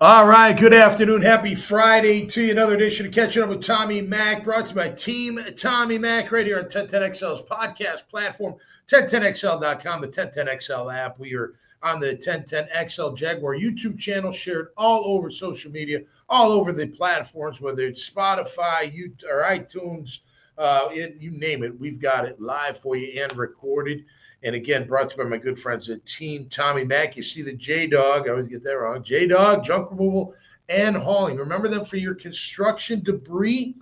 All right, good afternoon. Happy Friday to you. Another edition of Catching Up with Tommy Mac, brought to you by Team Tommy Mac right here on 1010XL's podcast platform, 1010XL.com, the 1010XL app. We are on the 1010XL Jaguar YouTube channel, shared all over social media, all over the platforms, whether it's Spotify, or iTunes, you name it. We've got it live for you and recorded. And again, brought to you by my good friends at Team Tommy Mac. You see the J-Dog. I always get that wrong. J-Dog, junk removal, and hauling. Remember them for your construction debris.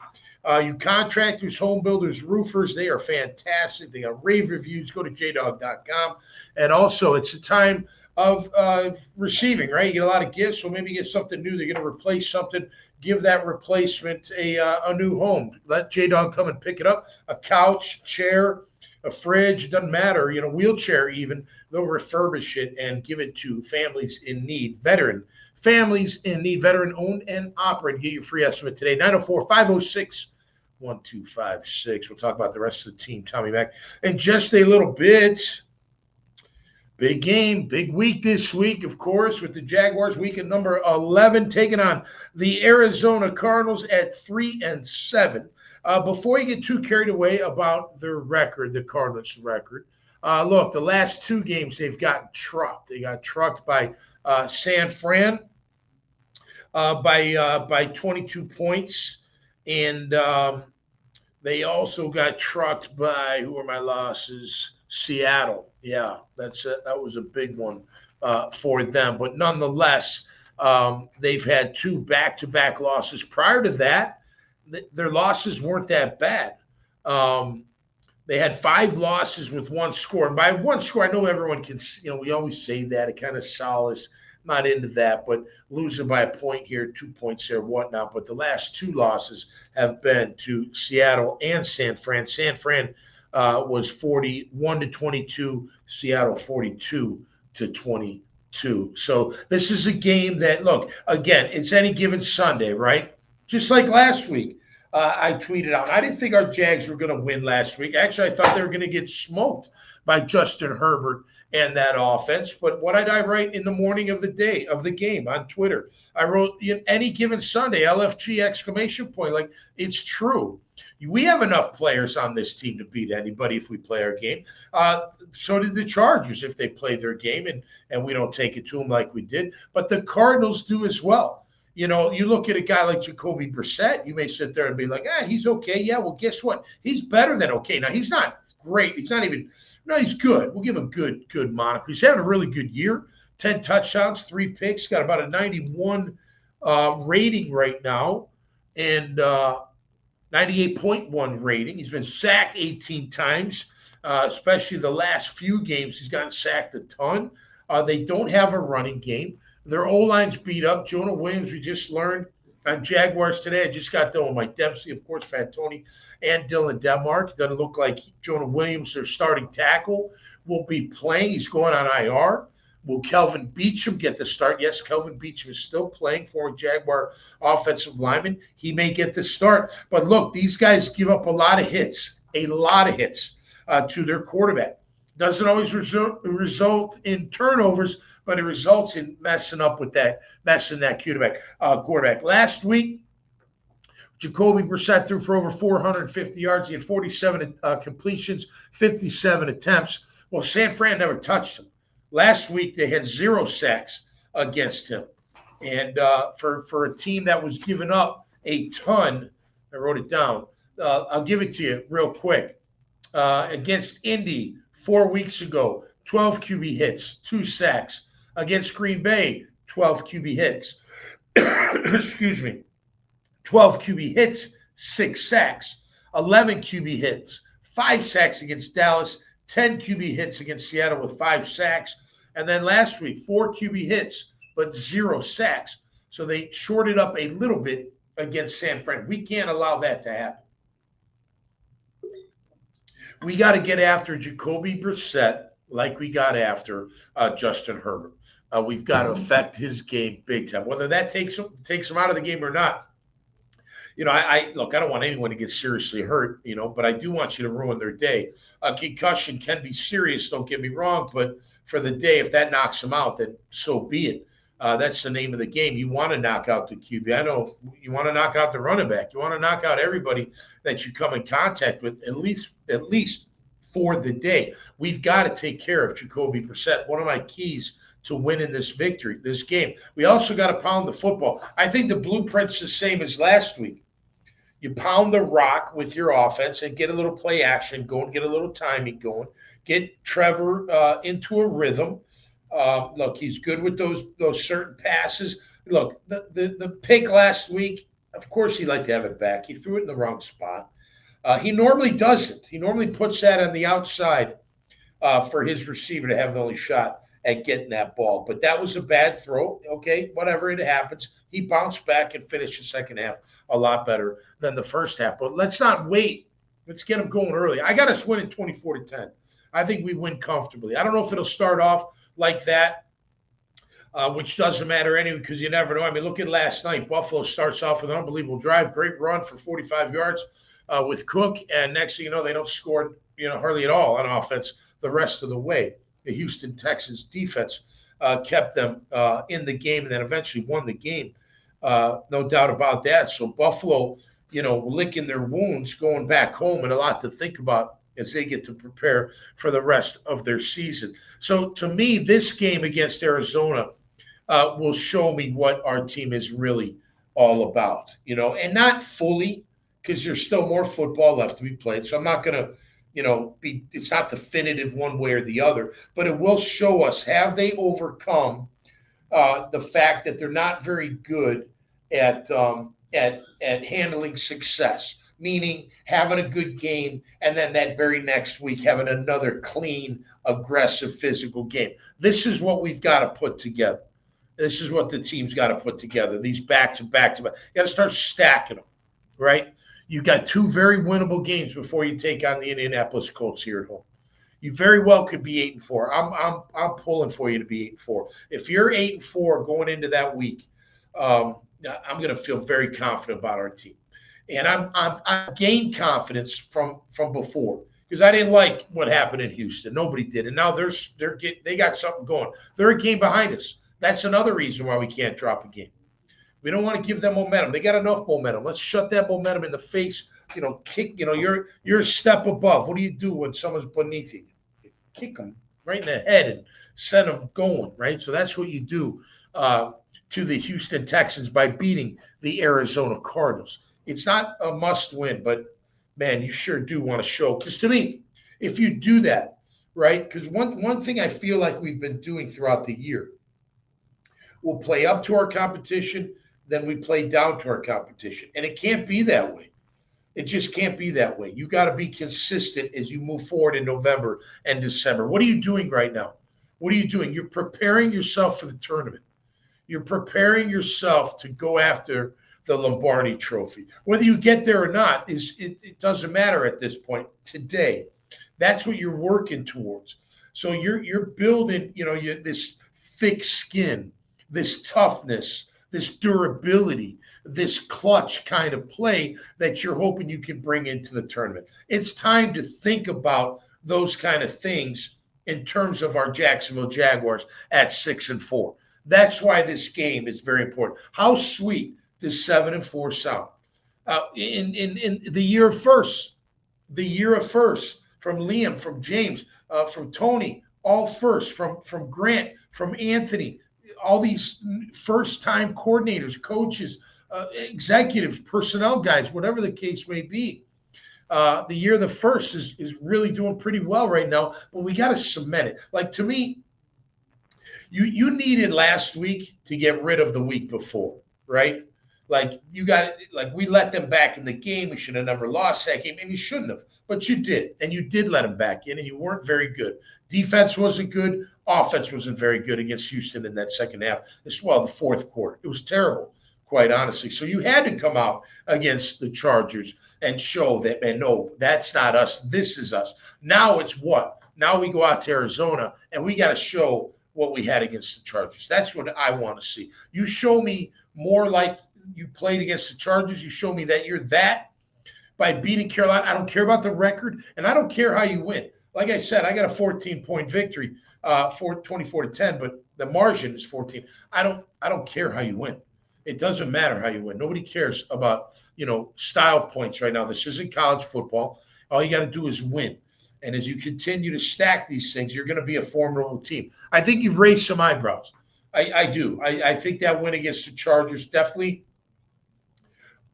You contractors, home builders, roofers, they are fantastic. They got rave reviews. Go to jdog.com. And also, it's a time of receiving, right? You get a lot of gifts, so maybe you get something new. They're going to replace something. Give that replacement a new home. Let J-Dog come and pick it up. A couch, chair, a fridge, doesn't matter, wheelchair even, they'll refurbish it and give it to families in need, veteran families in need, veteran owned and operated. Get your free estimate today, 904-506-1256. We'll talk about the rest of the team, Tommy Mac, in just a little bit. Big game, big week this week, of course, with the Jaguars, week at number 11, taking on the Arizona Cardinals at 3-7. Before you get too carried away about their record, the Cardinals' record, look, the last two games they've gotten trucked. They got trucked by San Fran by 22 points, and they also got trucked by, who are my losses? Seattle. Yeah, that was a big one for them. But nonetheless, they've had two back-to-back losses. Prior to that, their losses weren't that bad. They had 5 losses with one score. And by one score, I know everyone can, we always say that. It kind of solace. I'm not into that, but losing by a point here, 2 points there, whatnot. But the last 2 losses have been to Seattle and San Fran. San Fran was 41-22, Seattle 42-22. So this is a game that, look, again, it's any given Sunday, right? Just like last week. I tweeted out, I didn't think our Jags were going to win last week. Actually, I thought they were going to get smoked by Justin Herbert and that offense. But what did I write in the morning of the game on Twitter? I wrote, any given Sunday, LFG exclamation point. Like, it's true. We have enough players on this team to beat anybody if we play our game. So did the Chargers if they play their game and we don't take it to them like we did. But the Cardinals do as well. You look at a guy like Jacoby Brissett, you may sit there and be like, he's okay. Yeah, well, guess what? He's better than okay. Now, he's not great. He's not even – no, he's good. We'll give him good moniker. He's having a really good year, 10 touchdowns, 3 picks, got about a 91 rating right now, and 98.1 rating. He's been sacked 18 times, especially the last few games. He's gotten sacked a ton. They don't have a running game. Their O-line's beat up. Jonah Williams, we just learned on Jaguars today. I just got done with Mike Dempsey, of course, Fantoni, and Dylan Denmark. It doesn't look like Jonah Williams, their starting tackle, will be playing. He's going on IR. Will Kelvin Beachum get the start? Yes, Kelvin Beachum is still playing for Jaguar offensive lineman. He may get the start. But look, these guys give up a lot of hits to their quarterback. Doesn't always result in turnovers, but it results in messing that quarterback. Last week, Jacoby Brissett threw for over 450 yards. He had 47 completions, 57 attempts. Well, San Fran never touched him. Last week, they had 0 sacks against him. And for a team that was giving up a ton, I wrote it down. I'll give it to you real quick. Against Indy 4 weeks ago, 12 QB hits, 2 sacks. Against Green Bay, 12 QB hits. Excuse me. 12 QB hits, 6 sacks. 11 QB hits, 5 sacks against Dallas, 10 QB hits against Seattle with 5 sacks. And then last week, 4 QB hits, but 0 sacks. So they shorted up a little bit against San Fran. We can't allow that to happen. We got to get after Jacoby Brissett like we got after Justin Herbert. We've got to affect his game big time. Whether that takes him out of the game or not, I don't want anyone to get seriously hurt, but I do want you to ruin their day. A concussion can be serious, don't get me wrong, but for the day, if that knocks him out, then so be it. That's the name of the game. You want to knock out the QB. I know you want to knock out the running back. You want to knock out everybody that you come in contact with, at least for the day. We've got to take care of Jacoby Brissett. One of my keys to winning this game. We also got to pound the football. I think the blueprint's the same as last week. You pound the rock with your offense and get a little play action going, get a little timing going, get Trevor into a rhythm. Look, he's good with those certain passes. Look, the pick last week, of course he'd like to have it back. He threw it in the wrong spot. He normally doesn't. He normally puts that on the outside for his receiver to have the only shot at getting that ball. But that was a bad throw. Okay, whatever, it happens. He bounced back and finished the second half a lot better than the first half. But let's not wait. Let's get him going early. I got us winning 24-10. I think we win comfortably. I don't know if it'll start off like that, which doesn't matter anyway because you never know. I mean, look at last night. Buffalo starts off with an unbelievable drive, great run for 45 yards with Cook, and next thing you know, they don't score hardly at all on offense the rest of the way. The Houston Texans defense kept them in the game and then eventually won the game. No doubt about that. So Buffalo, licking their wounds, going back home, and a lot to think about as they get to prepare for the rest of their season. So to me, this game against Arizona will show me what our team is really all about, and not fully because there's still more football left to be played. So I'm not going to, it's not definitive one way or the other, but it will show us, have they overcome the fact that they're not very good at handling success, meaning having a good game and then that very next week having another clean, aggressive, physical game. This is what we've got to put together. This is what the team's got to put together, these back-to-back. You got to start stacking them, right? You've got two very winnable games before you take on the Indianapolis Colts here at home. You very well could be 8-4. I'm pulling for you to be 8-4. If you're 8-4 going into that week, I'm going to feel very confident about our team. And I gained confidence from before because I didn't like what happened in Houston. Nobody did, and now they got something going. They're a game behind us. That's another reason why we can't drop a game. We don't want to give them momentum. They got enough momentum. Let's shut that momentum in the face. Kick. You're a step above. What do you do when someone's beneath you? Kick them right in the head and send them going. Right. So that's what you do to the Houston Texans by beating the Arizona Cardinals. It's not a must win, but man, you sure do want to show. Because to me, if you do that, right? Because one thing I feel like we've been doing throughout the year, we'll play up to our competition, then we play down to our competition. And it can't be that way. It just can't be that way. You got to be consistent as you move forward in November and December. What are you doing right now? What are you doing? You're preparing yourself for the tournament. You're preparing yourself to go after the Lombardi Trophy. Whether you get there or not, it doesn't matter at this point today. That's what you're working towards. So you're building, this thick skin, this toughness, this durability, this clutch kind of play that you're hoping you can bring into the tournament. It's time to think about those kind of things in terms of our Jacksonville Jaguars at 6-4. That's why this game is very important. How sweet does 7-4 sound? In the year of first, from Liam, from James, from Tony, all first, from Grant, from Anthony, all these first-time coordinators, coaches, executives, personnel guys, whatever the case may be. The year of the first is really doing pretty well right now, but we got to cement it. Like, to me, you needed last week to get rid of the week before, right? Like, we let them back in the game. We should have never lost that game, and you shouldn't have, but you did, and you did let them back in, and you weren't very good. Defense wasn't good. Offense wasn't very good against Houston in that second half as well, the fourth quarter. It was terrible, quite honestly. So you had to come out against the Chargers and show that, man, no, that's not us. This is us. Now it's what? Now we go out to Arizona, and we got to show what we had against the Chargers. That's what I want to see. You show me more like you played against the Chargers. You show me that you're that by beating Carolina. I don't care about the record, and I don't care how you win. Like I said, I got a 14-point victory, 24-10, but The margin is 14. I don't care how you win. It doesn't matter how you win. Nobody cares about, style points right now. This isn't college football. All you got to do is win. And as you continue to stack these things, you're going to be a formidable team. I think you've raised some eyebrows. I do. I think that win against the Chargers definitely,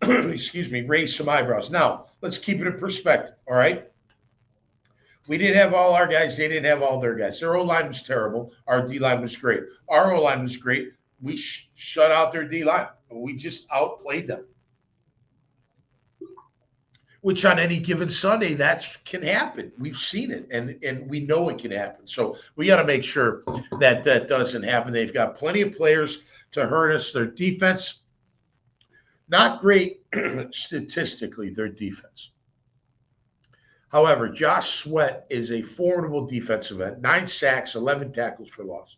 excuse me, raised some eyebrows. Now, let's keep it in perspective, all right? We didn't have all our guys. They didn't have all their guys. Their O-line was terrible. Our D-line was great. Our O-line was great. We shut out their D-line. We just outplayed them, which on any given Sunday, that can happen. We've seen it, and we know it can happen. So we got to make sure that that doesn't happen. They've got plenty of players to hurt us. Their defense, not great statistically, their defense. However, Josh Sweat is a formidable defensive end. 9 sacks, 11 tackles for loss.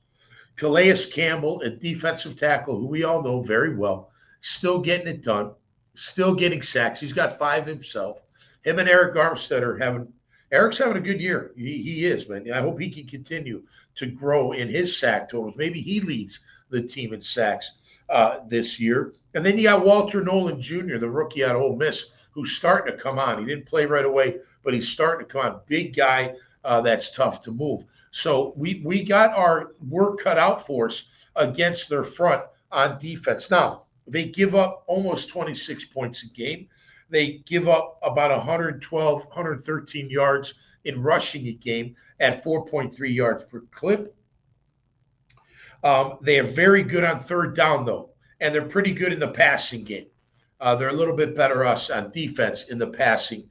Calais Campbell, a defensive tackle who we all know very well, still getting it done, still getting sacks. He's got 5 himself. Him and Eric Armstead are Eric's having a good year. He is, man. I hope he can continue to grow in his sack totals. Maybe he leads the team in sacks this year. And then you got Walter Nolan Jr., the rookie out of Ole Miss, who's starting to come on. He didn't play right away, but he's starting to come on. Big guy that's tough to move. So we got our work cut out for us against their front on defense. Now, they give up almost 26 points a game. They give up about 112, 113 yards in rushing a game at 4.3 yards per clip. They are very good on third down, though, and they're pretty good in the passing game. They're a little bit better us on defense in the passing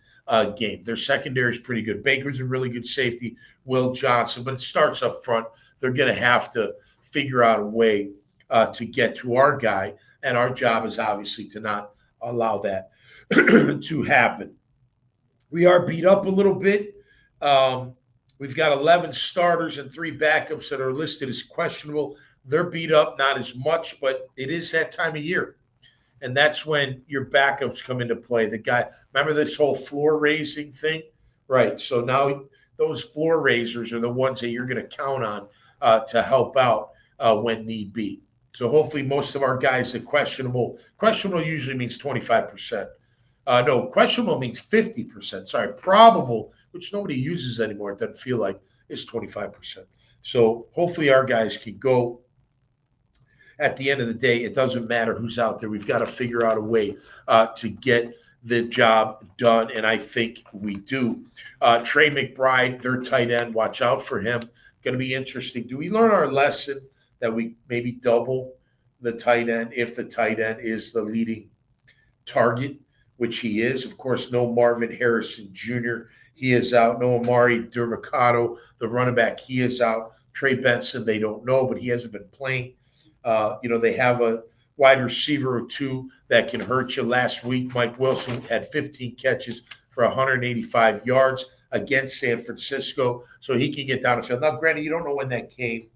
game. Their secondary is pretty good. Baker's a really good safety, Will Johnson, but it starts up front. They're going to have to figure out a way to get to our guy, and our job is obviously to not allow that to happen. We are beat up a little bit. We've got 11 starters and 3 backups that are listed as questionable. They're beat up, not as much, but it is that time of year. And that's when your backups come into play. The guy, remember this whole floor raising thing? Right. So now those floor raisers are the ones that you're going to count on to help out when need be. So hopefully most of our guys are questionable. Questionable usually means 25%. No, questionable means 50%. Sorry, probable, which nobody uses anymore, it doesn't feel like, is 25%. So hopefully our guys can go. At the end of the day, it doesn't matter who's out there. We've got to figure out a way to get the job done, and I think we do. Trey McBride, their tight end, watch out for him. Going to be interesting. Do we learn our lesson that we maybe double the tight end if the tight end is the leading target, which he is? Of course, no Marvin Harrison Jr. He is out. No Amari Dermacado, the running back, he is out. Trey Benson, they don't know, but he hasn't been playing. They have a wide receiver or two that can hurt you. Last week, Mike Wilson had 15 catches for 185 yards against San Francisco, so he can get down the field. Now, granted, you don't know when that came.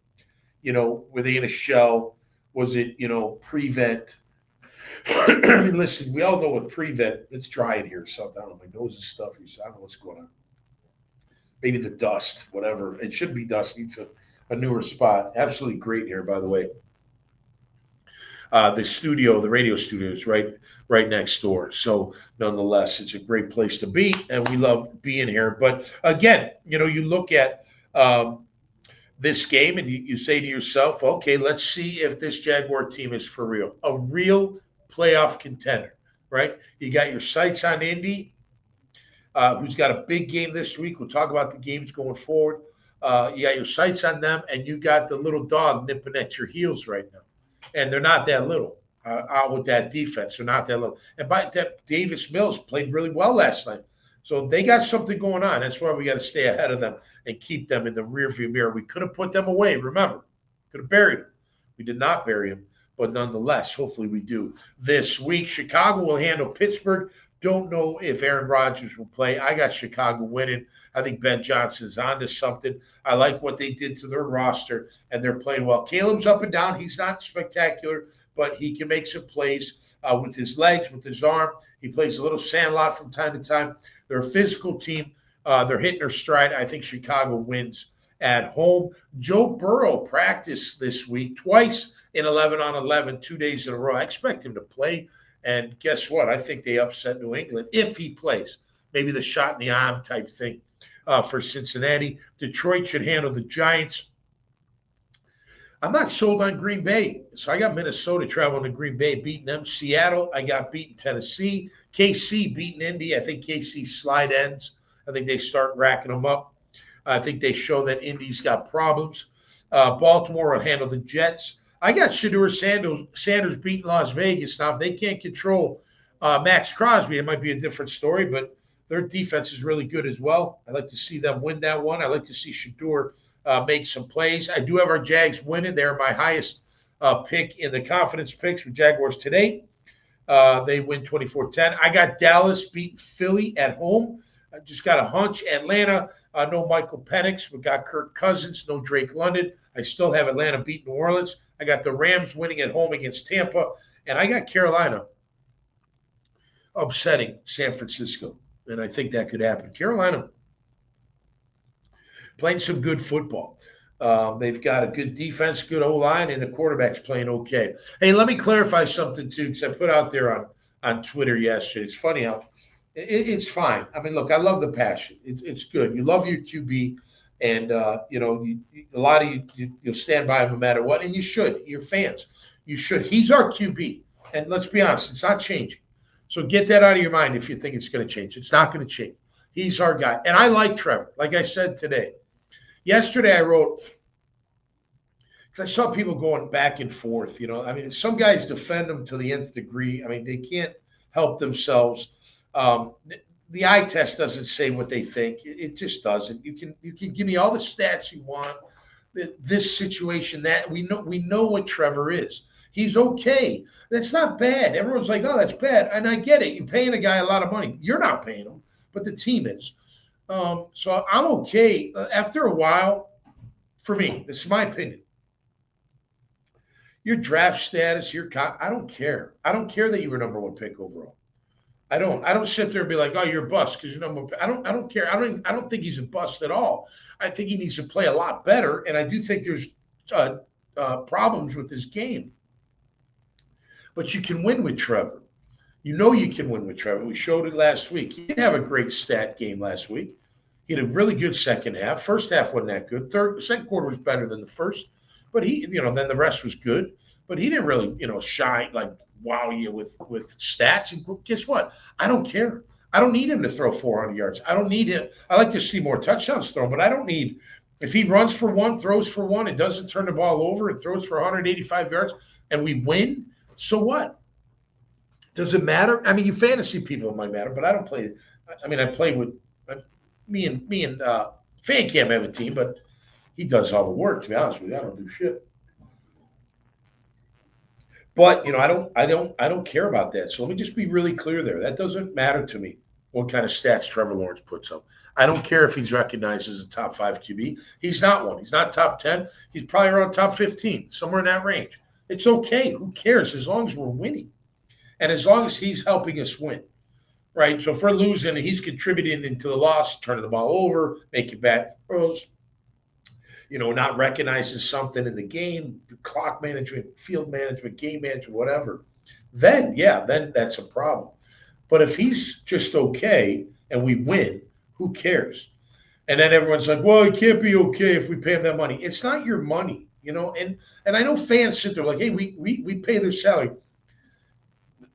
Were they in a shell? Was it, prevent? I mean, listen, we all know what prevent. It's dry in here, so I don't know. My nose is stuffy, so I don't know what's going on. Maybe the dust, whatever. It should be dust. It's a newer spot. Absolutely great here, by the way. The radio studio is right next door. So nonetheless, it's a great place to be, and we love being here. But again, you look at this game and you say to yourself, okay, let's see if this Jaguar team is for real, a real playoff contender, right? You got your sights on Indy, who's got a big game this week. We'll talk about the games going forward. You got your sights on them, and you got the little dog nipping at your heels right now. And they're not that little out with that defense. They're not that little. And by that, Davis Mills played really well last night. So they got something going on. That's why we got to stay ahead of them and keep them in the rearview mirror. We could have put them away, remember. Could have buried them. We did not bury them. But nonetheless, hopefully we do. This week, Chicago will handle Pittsburgh. Don't know if Aaron Rodgers will play. I got Chicago winning. I think Ben Johnson's onto something. I like what they did to their roster, and they're playing well. Caleb's up and down. He's not spectacular, but he can make some plays with his legs, with his arm. He plays a little sandlot from time to time. They're a physical team. They're hitting their stride. I think Chicago wins at home. Joe Burrow practiced this week twice in 11 on 11, 2 days in a row. I expect him to play. And guess what? I think they upset New England if he plays. Maybe the shot in the arm type thing for Cincinnati. Detroit should handle the Giants. I'm not sold on Green Bay. So I got Minnesota traveling to Green Bay, beating them. Seattle, I got beating Tennessee. KC beating Indy. I think KC slide ends. I think they start racking them up. I think they show that Indy's got problems. Baltimore will handle the Jets. I got Shedeur Sanders beating Las Vegas. Now, if they can't control Max Crosby, it might be a different story, but their defense is really good as well. I'd like to see them win that one. I'd like to see Shedeur make some plays. I do have our Jags winning. They're my highest pick in the confidence picks with Jaguars today. They win 24-10. I got Dallas beating Philly at home. I just got a hunch. Atlanta, no Michael Penix. We got Kirk Cousins, no Drake London. I still have Atlanta beating New Orleans. I got the Rams winning at home against Tampa. And I got Carolina upsetting San Francisco. And I think that could happen. Carolina playing some good football. They've got a good defense, good O-line, and the quarterback's playing okay. Hey, let me clarify something, too, because I put out there on Twitter yesterday. It's funny how it's fine. I mean, look, I love the passion. It's good. You love your QB, and, a lot of you'll stand by him no matter what, and you should. You're fans. You should. He's our QB, and let's be honest, it's not changing. So get that out of your mind if you think it's going to change. It's not going to change. He's our guy, and I like Trevor, like I said today. Yesterday I wrote, because I saw people going back and forth, I mean, some guys defend him to the nth degree. I mean, they can't help themselves. The eye test doesn't say what they think. It just doesn't. You can give me all the stats you want. This situation, that we know what Trevor is. He's okay. That's not bad. Everyone's like, oh, that's bad. And I get it. You're paying a guy a lot of money. You're not paying him, but the team is. So I'm okay. After a while, for me, this is my opinion. Your draft status, I don't care. I don't care that you were number one pick overall. I don't sit there and be like, oh, you're a bust because you're number one pick. I don't care. I don't think he's a bust at all. I think he needs to play a lot better, and I do think there's problems with his game. But you can win with Trevor. You can win with Trevor. We showed it last week. He didn't have a great stat game last week. He had a really good second half. First half wasn't that good. Second quarter was better than the first. But then the rest was good. But he didn't really, shine, like wow you with stats. And guess what? I don't care. I don't need him to throw 400 yards. I don't need him. I like to see more touchdowns thrown, but I don't need – if he runs for one, throws for one, and doesn't turn the ball over and throws for 185 yards, and we win, so what? Does it matter? I mean, you fantasy people, it might matter, but I don't play – I mean, I play with me and Fan Cam have a team, but he does all the work, to be honest with you. I don't do shit. But I don't care about that. So let me just be really clear there. That doesn't matter to me what kind of stats Trevor Lawrence puts up. I don't care if he's recognized as a top 5 QB. He's not one. He's not top 10. He's probably around top 15, somewhere in that range. It's okay. Who cares? As long as we're winning. And as long as he's helping us win. Right? So if we're losing and he's contributing into the loss, turning the ball over, making bad throws, not recognizing something in the game, clock management, field management, game management, whatever, then that's a problem. But if he's just okay and we win, who cares? And then everyone's like, well, it can't be okay if we pay him that money. It's not your money, and I know fans sit there like, hey, we pay their salary.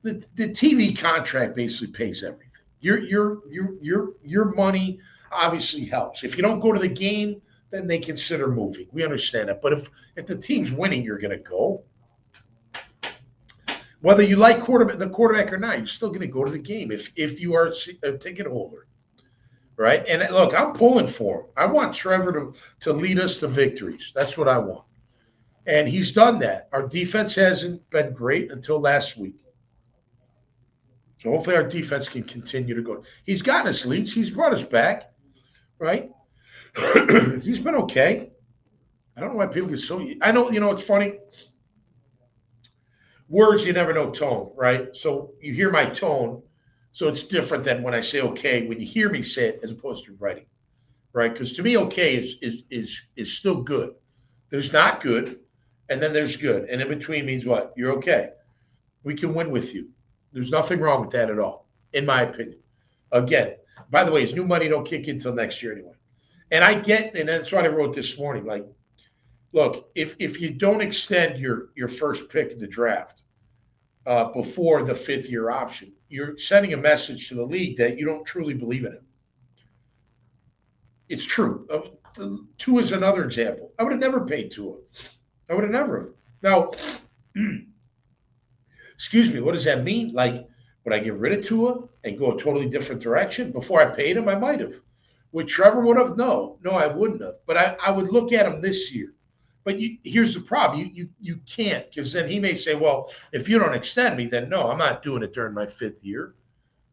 The TV contract basically pays everything. Your money obviously helps. If you don't go to the game, then they consider moving. We understand that. But if the team's winning, you're going to go. Whether you like the quarterback or not, you're still going to go to the game if you are a ticket holder, right? And look, I'm pulling for him. I want Trevor to lead us to victories. That's what I want. And he's done that. Our defense hasn't been great until last week. So hopefully our defense can continue to go. He's gotten us leads. He's brought us back, right? He's been okay. I don't know why people get so – I know, it's funny. Words, you never know tone, right? So you hear my tone, so it's different than when I say okay, when you hear me say it as opposed to writing, right? Because to me, okay is still good. There's not good, and then there's good, and in between means what? You're okay. We can win with you. There's nothing wrong with that at all, in my opinion. Again, by the way, his new money don't kick in until next year anyway. And I get, and that's what I wrote this morning. Like, look, if you don't extend your first pick in the draft before the 5th-year option, you're sending a message to the league that you don't truly believe in it. It's true. Tua is another example. I would have never paid Tua. I would have never. Now, excuse me, what does that mean? Like, would I get rid of Tua and go a totally different direction? Before I paid him, I might have. Would Trevor would have? No, I wouldn't have. But I would look at him this year. But here's the problem. You can't, because then he may say, well, if you don't extend me, then no, I'm not doing it during my 5th year.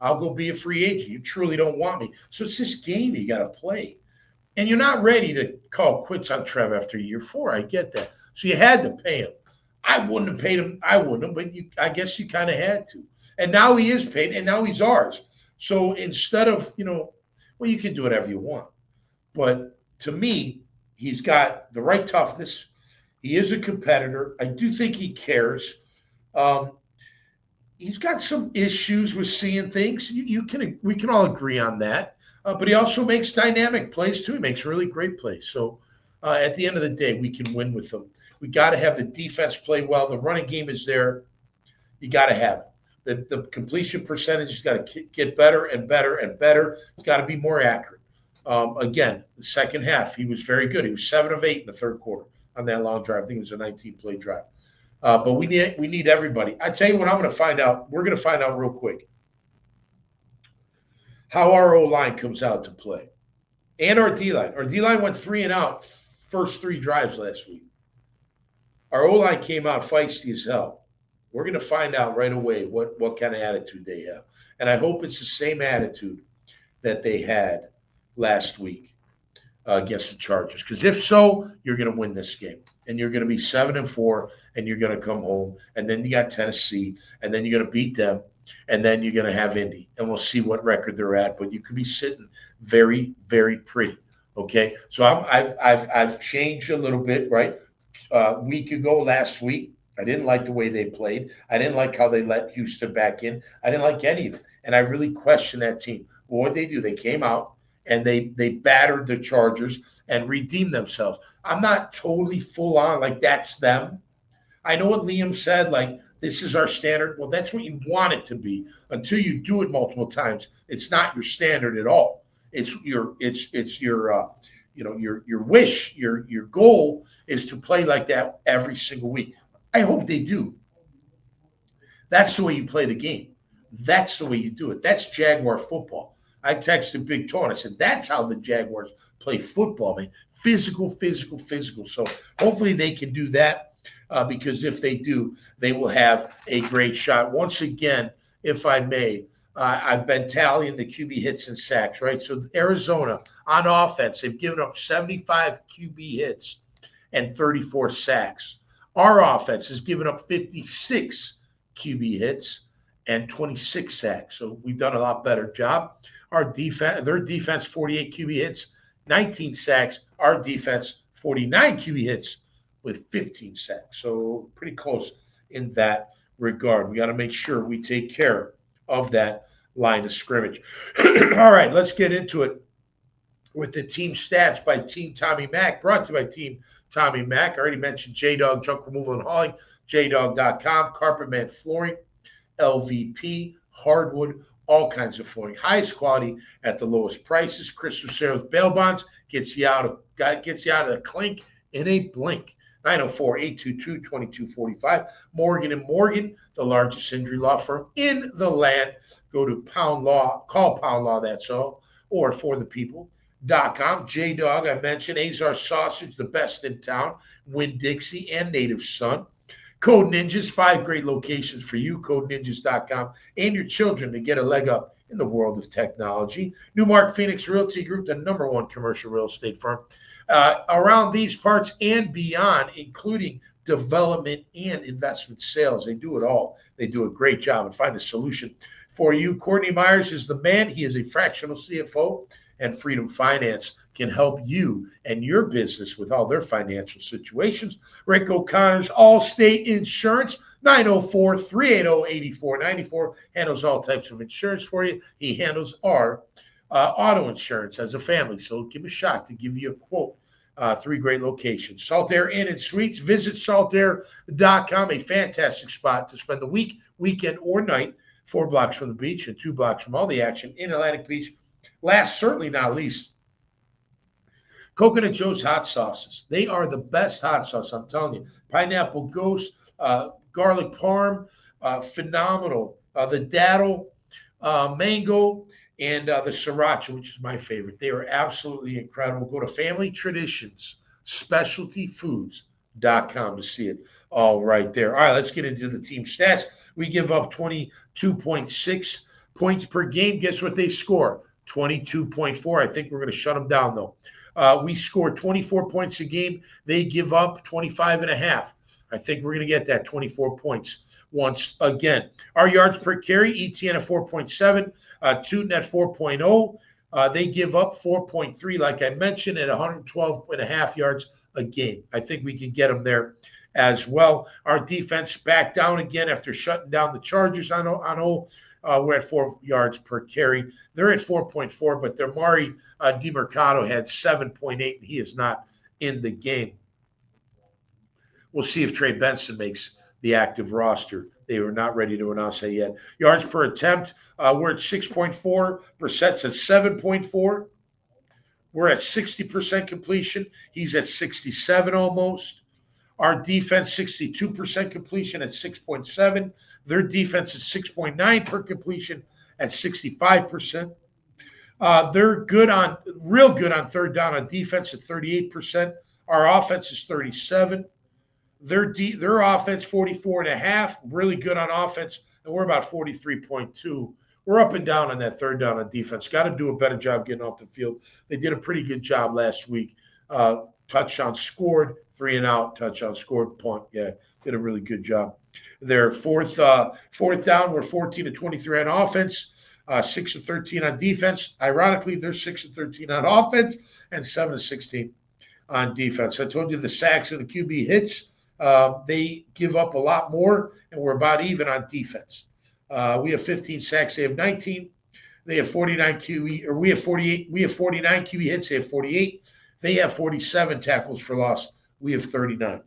I'll go be a free agent. You truly don't want me. So it's this game you got to play. And you're not ready to call quits on Trev after year 4. I get that. So you had to pay him. I wouldn't have paid him. I wouldn't have, but I guess you kind of had to. And now he is paid, and now he's ours. So instead of, well, you can do whatever you want. But to me, he's got the right toughness. He is a competitor. I do think he cares. He's got some issues with seeing things. We can all agree on that. But he also makes dynamic plays too. He makes really great plays. So at the end of the day, we can win with them. We got to have the defense play well. The running game is there. You got to have it. The completion percentage has got to get better and better and better. It's got to be more accurate. Again, the second half, he was very good. He was 7 of 8 in the third quarter on that long drive. I think it was a 19-play drive. But we need everybody. I tell you what, I'm going to find out. We're going to find out real quick how our O-line comes out to play, and our D-line. Our D-line went 3 and out first 3 drives last week. Our O-line came out feisty as hell. We're going to find out right away what kind of attitude they have. And I hope it's the same attitude that they had last week against the Chargers. Because if so, you're going to win this game. And you're going to be 7-4, and you're going to come home. And then you got Tennessee, and then you're going to beat them. And then you're going to have Indy. And we'll see what record they're at. But you could be sitting very, very pretty. Okay? So I've changed a little bit, right? A week ago, last week, I didn't like the way they played. I didn't like how they let Houston back in. I didn't like any of it. And I really questioned that team. Well, what did they do? They came out and they battered the Chargers and redeemed themselves. I'm not totally full on like that's them. I know what Liam said, like this is our standard. Well, that's what you want it to be until you do it multiple times. It's not your standard at all. It's your your wish, your goal is to play like that every single week. I hope they do. That's the way you play the game. That's the way you do it. That's Jaguar football. I texted Big Toe and I said, that's how the Jaguars play football, man. Physical, physical, physical. So hopefully they can do that because if they do, they will have a great shot. Once again, if I may, I've been tallying the QB hits and sacks, right? So Arizona on offense, they've given up 75 QB hits and 34 sacks. Our offense has given up 56 QB hits and 26 sacks. So we've done a lot better job. Our defense, their defense, 48 QB hits, 19 sacks. Our defense, 49 QB hits with 15 sacks. So pretty close in that regard. We got to make sure we take care of that line of scrimmage. All right, let's get into it with the team stats by Team Tommy Mac, brought to you by Team Tommy Mac. I already mentioned J-Dog Junk Removal and Hauling, jdog.com, Carpetman Flooring, LVP, hardwood, all kinds of flooring, highest quality at the lowest prices. Chris Rosero's Bail Bonds gets you out of the clink in a blink. 904-822-2245. Morgan & Morgan, the largest injury law firm in the land. Go to Pound Law, call Pound Law, that's all, or forthepeople.com. J-Dog, I mentioned, Azar Sausage, the best in town, Winn-Dixie, and Native Son. Code Ninjas, 5 great locations for you, codeninjas.com, and your children to get a leg up in the world of technology. Newmark Phoenix Realty Group, the #1 commercial real estate firm around these parts and beyond, including development and investment sales. They do it all. They do a great job and find a solution for you. Courtney Myers is the man. He is a fractional CFO and Freedom Finance can help you and your business with all their financial situations. Rick O'Connor's Allstate Insurance, 904-380-8494, handles all types of insurance for you. He handles our auto insurance as a family, so give him a shot to give you a quote. 3 great locations. Salt Air Inn and Suites. Visit saltair.com, a fantastic spot to spend the week, weekend, or night. 4 blocks from the beach and 2 blocks from all the action in Atlantic Beach. Last, certainly not least, Coconut Joe's hot sauces. They are the best hot sauce, I'm telling you. Pineapple Ghost, garlic parm, phenomenal. The daddle, mango, and the sriracha, which is my favorite. They are absolutely incredible. Go to Family Traditions, specialtyfoods.com to see it all right there. All right, let's get into the team stats. We give up 22.6 points per game. Guess what they score? 22.4. I think we're going to shut them down, though. We score 24 points a game. They give up 25.5. I think we're going to get that 24 points once again. Our yards per carry, ETN at 4.7, Tootin at 4.0. They give up 4.3, like I mentioned, at 112.5 yards a game. I think we can get them there as well. Our defense back down again after shutting down the Chargers on we're at 4 yards per carry. They're at 4.4, but their Mari DiMercato had 7.8, and he is not in the game. We'll see if Trey Benson makes the active roster. They were not ready to announce that yet. Yards per attempt, we're at 6.4. Brissett's at 7.4. We're at 60% completion. He's at 67 almost. Our defense, 62% completion at 6.7. Their defense is 6.9 per completion at 65%. They're real good on third down on defense at 38%. Our offense is 37. Their offense, 44.5, really good on offense, and we're about 43.2. We're up and down on that third down on defense. Got to do a better job getting off the field. They did a pretty good job last week. Touchdown scored, 3 and out, touchdown scored, punt. Yeah, did a really good job. Their fourth down, we're 14 to 23 on offense, 6 to 13 on defense. Ironically, they're 6 to 13 on offense and 7 to 16 on defense. I told you the sacks and the QB hits. They give up a lot more, and we're about even on defense. We have 15 sacks. They have 19. They have 49 QB, or we have 48. We have 49 QB hits. They have 48. They have 47 tackles for loss. We have 39.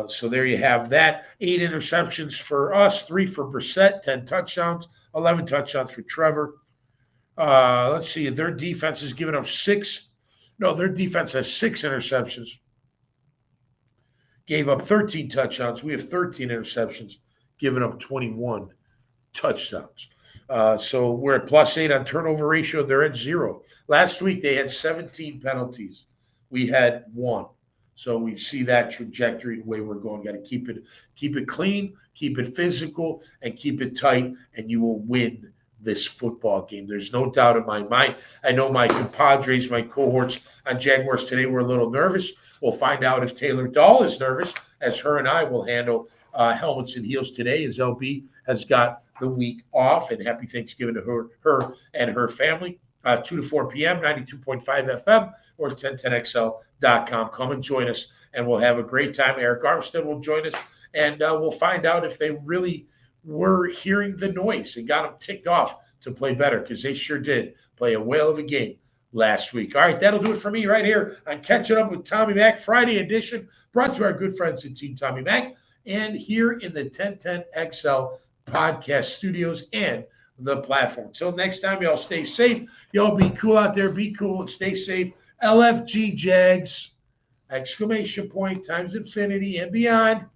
So there you have that. 8 interceptions for us, 3 for Brissett, 10 touchdowns, 11 touchdowns for Trevor. Let's see. Their defense has given up 6. No, their defense has 6 interceptions. Gave up 13 touchdowns. We have 13 interceptions, giving up 21 touchdowns. So we're at +8 on turnover ratio. They're at 0. Last week, they had 17 penalties. We had 1. So we see that trajectory, the way we're going. Got to keep it clean, keep it physical, and keep it tight, and you will win this football game. There's no doubt in my mind. I know my compadres, my cohorts on Jaguars today were a little nervous. We'll find out if Taylor Dahl is nervous, as her and I will handle helmets and heels today, as LB has got the week off. And happy Thanksgiving to her and her family. 2 to 4 p.m., 92.5 FM, or 1010XL.com. Come and join us, and we'll have a great time. Eric Armstead will join us, and we'll find out if they really were hearing the noise and got them ticked off to play better, because they sure did play a whale of a game last week. All right, that'll do it for me right here on Catching Up with Tommy Mac, Friday edition, brought to our good friends at Team Tommy Mac, and here in the 1010XL podcast studios and the platform. Until next time, y'all stay safe. Y'all be cool out there. Be cool and stay safe. LFG Jags, exclamation point, times infinity and beyond.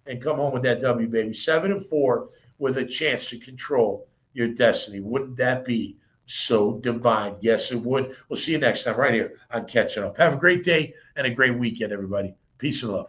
And come home with that W, baby. 7-4 with a chance to control your destiny. Wouldn't that be so divine? Yes, it would. We'll see you next time right here on Catching Up. Have a great day and a great weekend, everybody. Peace and love.